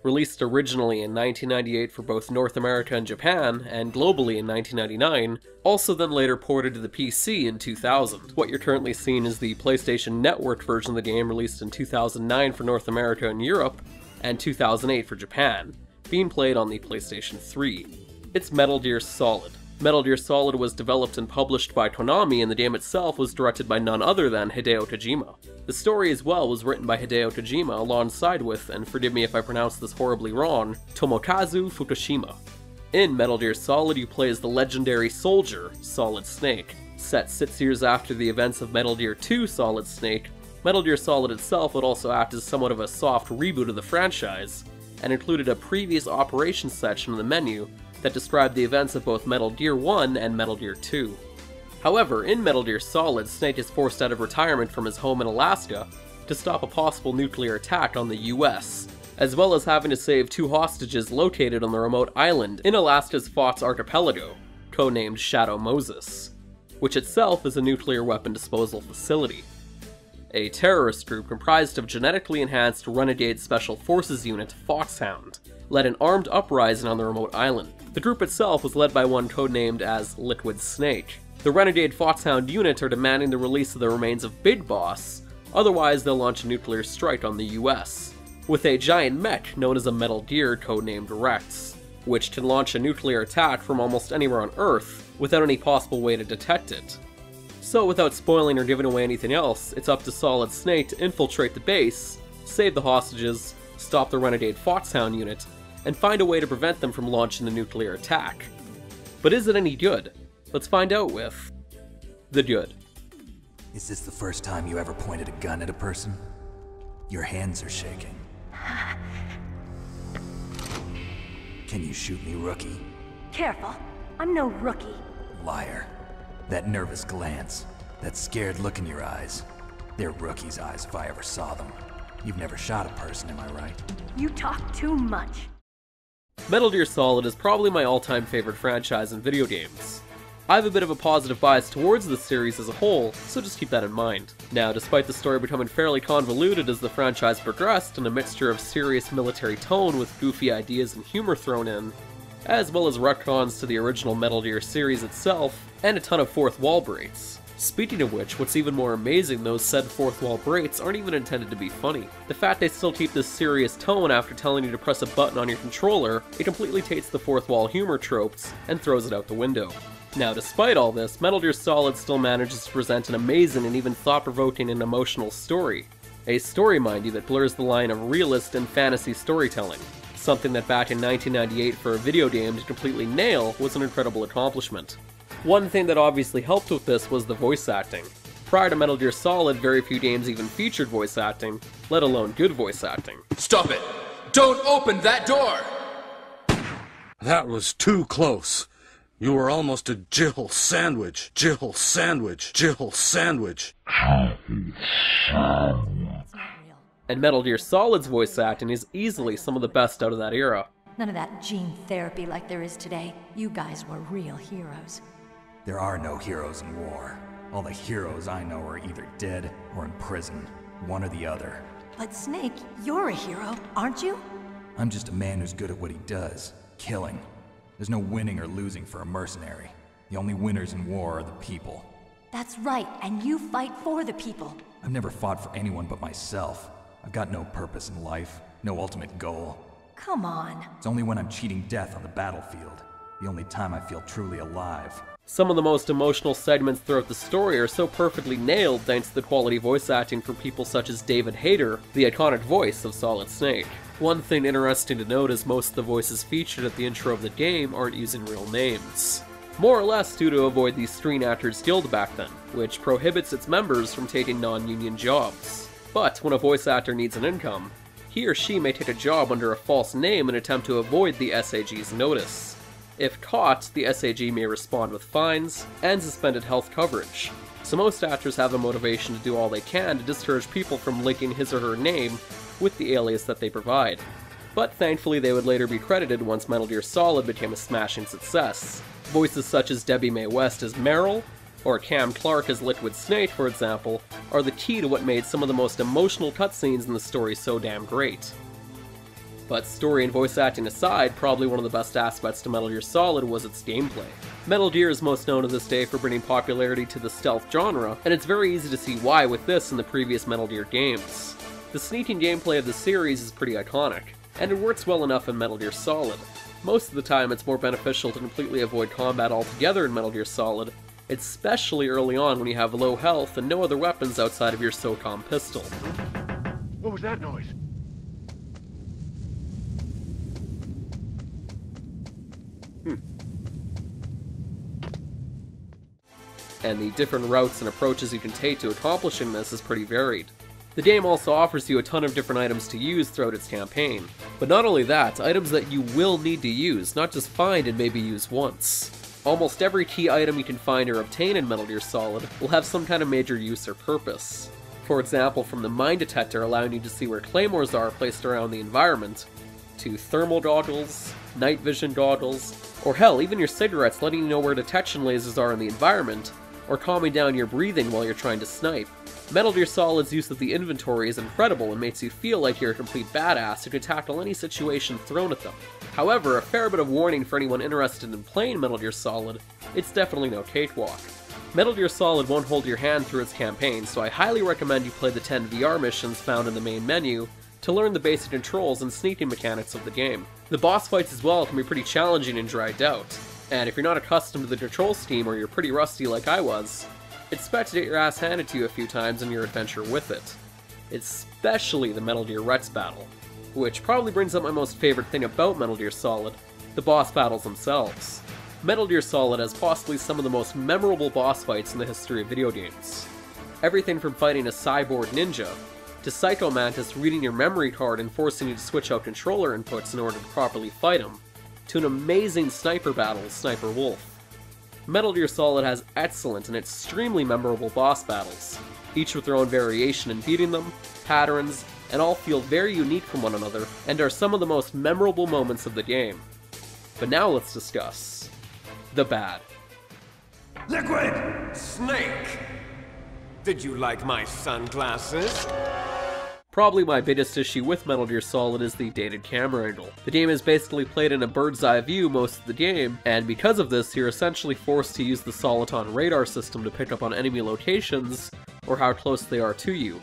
Released originally in 1998 for both North America and Japan, and globally in 1999, also then later ported to the PC in 2000. What you're currently seeing is the PlayStation Network version of the game, released in 2009 for North America and Europe, and 2008 for Japan, being played on the PlayStation 3. It's Metal Gear Solid. Metal Gear Solid was developed and published by Konami, and the game itself was directed by none other than Hideo Kojima. The story as well was written by Hideo Kojima alongside with, and forgive me if I pronounce this horribly wrong, Tomokazu Fukushima. In Metal Gear Solid, you play as the legendary soldier, Solid Snake. Set 6 years after the events of Metal Gear 2 Solid Snake, Metal Gear Solid itself would also act as somewhat of a soft reboot of the franchise, and included a previous operations section in the menu that described the events of both Metal Gear 1 and Metal Gear 2. However, in Metal Gear Solid, Snake is forced out of retirement from his home in Alaska to stop a possible nuclear attack on the US, as well as having to save 2 hostages located on the remote island in Alaska's Fox Archipelago, codenamed Shadow Moses, which itself is a nuclear weapon disposal facility. A terrorist group comprised of genetically enhanced Renegade Special Forces unit Foxhound led an armed uprising on the remote island. The group itself was led by one codenamed as Liquid Snake. The Renegade Foxhound unit are demanding the release of the remains of Big Boss, otherwise they'll launch a nuclear strike on the US, with a giant mech known as a Metal Gear codenamed Rex, which can launch a nuclear attack from almost anywhere on Earth without any possible way to detect it. So without spoiling or giving away anything else, it's up to Solid Snake to infiltrate the base, save the hostages, stop the Renegade Foxhound unit, and find a way to prevent them from launching the nuclear attack. But is it any good? Let's find out with The Good. Is this the first time you ever pointed a gun at a person? Your hands are shaking. Can you shoot me, rookie? Careful, I'm no rookie. Liar. That nervous glance, that scared look in your eyes. They're rookie's eyes if I ever saw them. You've never shot a person, am I right? You talk too much. Metal Gear Solid is probably my all-time favorite franchise in video games. I have a bit of a positive bias towards the series as a whole, so just keep that in mind. Now, despite the story becoming fairly convoluted as the franchise progressed and a mixture of serious military tone with goofy ideas and humor thrown in, as well as retcons to the original Metal Gear series itself, and a ton of fourth wall breaks. Speaking of which, what's even more amazing, those said fourth wall breaks aren't even intended to be funny. The fact they still keep this serious tone after telling you to press a button on your controller, it completely takes the fourth wall humor tropes and throws it out the window. Now, despite all this, Metal Gear Solid still manages to present an amazing and even thought-provoking and emotional story. A story, mind you, that blurs the line of realist and fantasy storytelling. Something that back in 1998 for a video game to completely nail was an incredible accomplishment. One thing that obviously helped with this was the voice acting. Prior to Metal Gear Solid, very few games even featured voice acting, let alone good voice acting. Stop it! Don't open that door! That was too close. You were almost a Jill sandwich. Jill sandwich. Jill sandwich. And Metal Gear Solid's voice acting is easily some of the best out of that era. None of that gene therapy like there is today. You guys were real heroes. There are no heroes in war. All the heroes I know are either dead or in prison. One or the other. But Snake, you're a hero, aren't you? I'm just a man who's good at what he does. Killing. There's no winning or losing for a mercenary. The only winners in war are the people. That's right, and you fight for the people. I've never fought for anyone but myself. I've got no purpose in life, no ultimate goal. Come on. It's only when I'm cheating death on the battlefield. The only time I feel truly alive. Some of the most emotional segments throughout the story are so perfectly nailed thanks to the quality voice acting from people such as David Hayter, the iconic voice of Solid Snake. One thing interesting to note is most of the voices featured at the intro of the game aren't using real names. More or less due to avoid the Screen Actors Guild back then, which prohibits its members from taking non-union jobs. But when a voice actor needs an income, he or she may take a job under a false name and attempt to avoid the SAG's notice. If caught, the SAG may respond with fines and suspended health coverage, so most actors have a motivation to do all they can to discourage people from linking his or her name with the alias that they provide. But thankfully they would later be credited once Metal Gear Solid became a smashing success. Voices such as Debbie Mae West as Meryl, or Cam Clark as Liquid Snake, for example, are the key to what made some of the most emotional cutscenes in the story so damn great. But story and voice acting aside, probably one of the best aspects to Metal Gear Solid was its gameplay. Metal Gear is most known to this day for bringing popularity to the stealth genre, and it's very easy to see why with this and the previous Metal Gear games. The sneaking gameplay of the series is pretty iconic, and it works well enough in Metal Gear Solid. Most of the time it's more beneficial to completely avoid combat altogether in Metal Gear Solid, especially early on when you have low health and no other weapons outside of your SOCOM pistol. What was that noise? And the different routes and approaches you can take to accomplishing this is pretty varied. The game also offers you a ton of different items to use throughout its campaign. But not only that, items that you will need to use, not just find and maybe use once. Almost every key item you can find or obtain in Metal Gear Solid will have some kind of major use or purpose. For example, from the mine detector allowing you to see where claymores are placed around the environment, to thermal goggles, night vision goggles, or hell, even your cigarettes letting you know where detection lasers are in the environment, or calming down your breathing while you're trying to snipe. Metal Gear Solid's use of the inventory is incredible and makes you feel like you're a complete badass who can tackle any situation thrown at them. However, a fair bit of warning for anyone interested in playing Metal Gear Solid, it's definitely no cakewalk. Metal Gear Solid won't hold your hand through its campaign, so I highly recommend you play the 10 VR missions found in the main menu to learn the basic controls and sneaking mechanics of the game. The boss fights as well can be pretty challenging and dragged out, and if you're not accustomed to the control scheme or you're pretty rusty like I was, expect to get your ass handed to you a few times in your adventure with it. Especially the Metal Gear Rex battle, which probably brings up my most favorite thing about Metal Gear Solid, the boss battles themselves. Metal Gear Solid has possibly some of the most memorable boss fights in the history of video games. Everything from fighting a cyborg ninja, to Psycho Mantis reading your memory card and forcing you to switch out controller inputs in order to properly fight him, to an amazing sniper battle with Sniper Wolf. Metal Gear Solid has excellent and extremely memorable boss battles, each with their own variation in beating them, patterns, and all feel very unique from one another, and are some of the most memorable moments of the game. But now let's discuss the bad. Liquid! Snake! Did you like my sunglasses? Probably my biggest issue with Metal Gear Solid is the dated camera angle. The game is basically played in a bird's eye view most of the game, and because of this, you're essentially forced to use the Soliton radar system to pick up on enemy locations, or how close they are to you.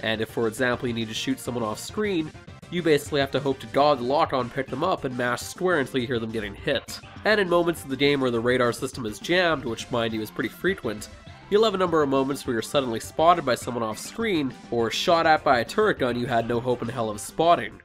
And if, for example, you need to shoot someone off screen, you basically have to hope to God the lock-on pick them up and mash square until you hear them getting hit. And in moments of the game where the radar system is jammed, which mind you is pretty frequent, you'll have a number of moments where you're suddenly spotted by someone off screen, or shot at by a turret gun you had no hope in hell of spotting.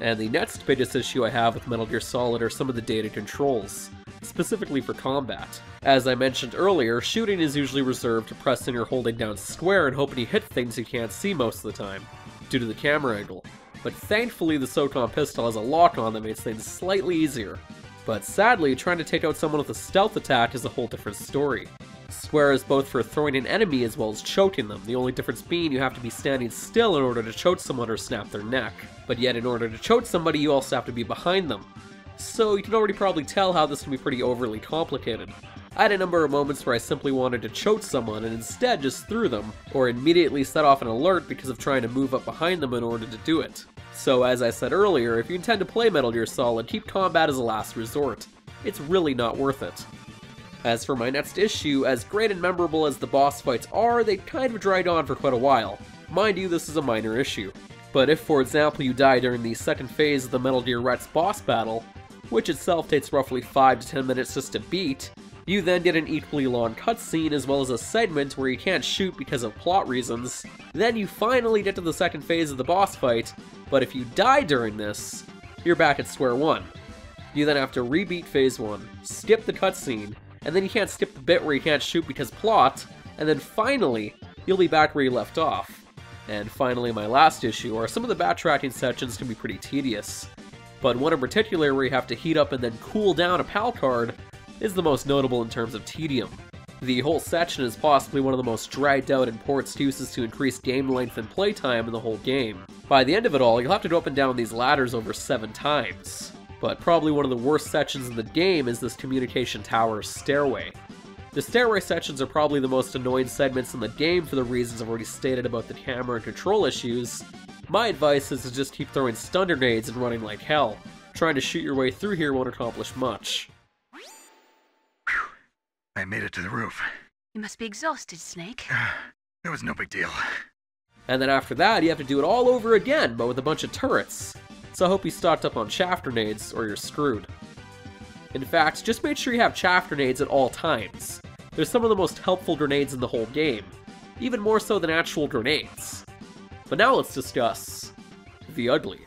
And the next biggest issue I have with Metal Gear Solid are some of the dated controls, specifically for combat. As I mentioned earlier, shooting is usually reserved to pressing or holding down square and hoping you hit things you can't see most of the time, due to the camera angle. But thankfully the SOCOM pistol has a lock-on that makes things slightly easier. But sadly, trying to take out someone with a stealth attack is a whole different story. Square is both for throwing an enemy as well as choking them, the only difference being you have to be standing still in order to choke someone or snap their neck. But yet in order to choke somebody you also have to be behind them. So you can already probably tell how this can be pretty overly complicated. I had a number of moments where I simply wanted to choke someone and instead just threw them, or immediately set off an alert because of trying to move up behind them in order to do it. So as I said earlier, if you intend to play Metal Gear Solid, keep combat as a last resort. It's really not worth it. As for my next issue, as great and memorable as the boss fights are, they kind of dragged on for quite a while. Mind you, this is a minor issue. But if, for example, you die during the second phase of the Metal Gear Rex boss battle, which itself takes roughly 5 to 10 minutes just to beat, you then get an equally long cutscene as well as a segment where you can't shoot because of plot reasons. Then you finally get to the second phase of the boss fight, but if you die during this, you're back at square one. You then have to rebeat phase 1, skip the cutscene, and then you can't skip the bit where you can't shoot because plot, and then finally, you'll be back where you left off. And finally, my last issue are some of the backtracking sections can be pretty tedious, but one in particular where you have to heat up and then cool down a PAL card is the most notable in terms of tedium. The whole section is possibly one of the most dragged out and poor excuses to increase game length and playtime in the whole game. By the end of it all, you'll have to go up and down these ladders over 7 times. But probably one of the worst sections in the game is this communication tower stairway. The stairway sections are probably the most annoying segments in the game for the reasons I've already stated about the camera and control issues. My advice is to just keep throwing stun grenades and running like hell. Trying to shoot your way through here won't accomplish much. Whew. I made it to the roof. You must be exhausted, Snake. It was no big deal. And then after that, you have to do it all over again, but with a bunch of turrets. So I hope you stocked up on chaff grenades, or you're screwed. In fact, just make sure you have chaff grenades at all times. They're some of the most helpful grenades in the whole game, even more so than actual grenades. But now let's discuss the ugly.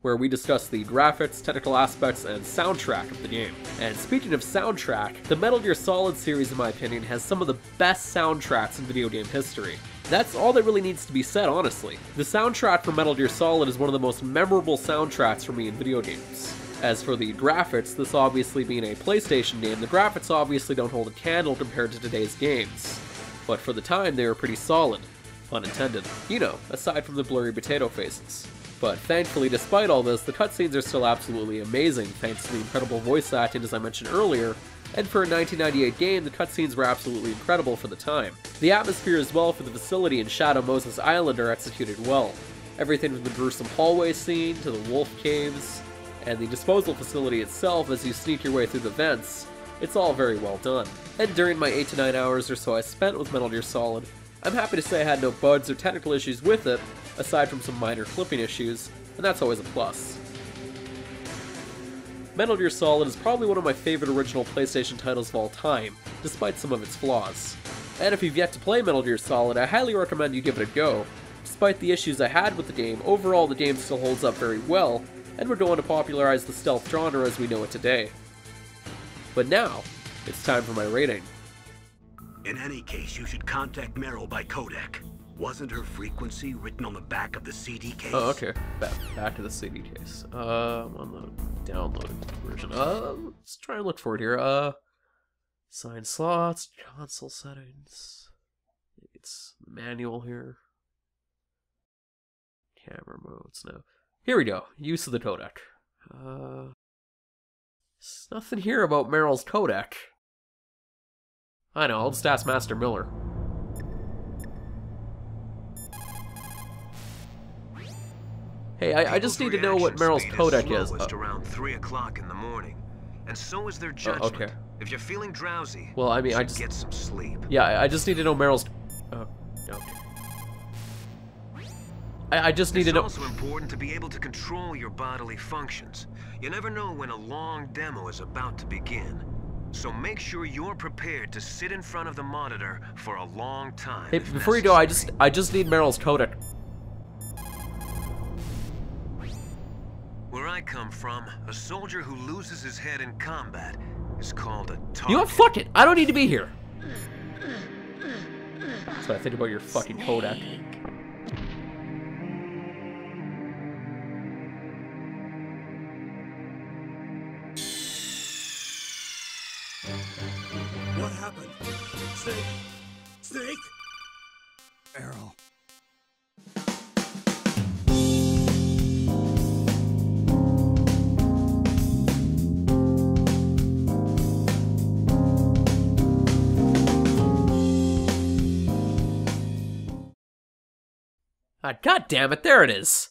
Where we discuss the graphics, technical aspects, and soundtrack of the game. And speaking of soundtrack, the Metal Gear Solid series, in my opinion, has some of the best soundtracks in video game history. That's all that really needs to be said, honestly. The soundtrack for Metal Gear Solid is one of the most memorable soundtracks for me in video games. As for the graphics, this obviously being a PlayStation game, the graphics obviously don't hold a candle compared to today's games. But for the time, they were pretty solid. Pun intended. You know, aside from the blurry potato faces. But thankfully, despite all this, the cutscenes are still absolutely amazing, thanks to the incredible voice acting as I mentioned earlier, and for a 1998 game, the cutscenes were absolutely incredible for the time. The atmosphere as well for the facility in Shadow Moses Island are executed well. Everything from the gruesome hallway scene, to the wolf caves, and the disposal facility itself as you sneak your way through the vents, it's all very well done. And during my 8 to 9 hours or so I spent with Metal Gear Solid, I'm happy to say I had no bugs or technical issues with it, aside from some minor clipping issues, and that's always a plus. Metal Gear Solid is probably one of my favorite original PlayStation titles of all time, despite some of its flaws. And if you've yet to play Metal Gear Solid, I highly recommend you give it a go. Despite the issues I had with the game, overall the game still holds up very well, and would go on to popularize the stealth genre as we know it today. But now, it's time for my rating. In any case, you should contact Meryl by codec. Wasn't her frequency written on the back of the CD case? Oh, okay. Back to the CD case. I'm on the download version. Let's try and look for it here. Sign slots, console settings. It's manual here. Camera modes, no. Here we go. Use of the codec. There's nothing here about Meryl's codec. I know, I'll just ask Master Miller. Hey, I just need to know what Meryl's codec is. Around 3 o'clock in the morning, and so is their judgment. Okay. If you're feeling drowsy, well, I mean, I just get some sleep. Yeah, I just need to know Meryl's. Okay. I just need to know. It's also important to be able to control your bodily functions. You never know when a long demo is about to begin. So make sure you're prepared to sit in front of the monitor for a long time. Hey, before you go, I just need Meryl's codec. Where I come from, a soldier who loses his head in combat is called a target. You know what? Fuck it. I don't need to be here. That's what I think about your fucking codec. What happened? Snake? Snake? Errol. God damn it, there it is.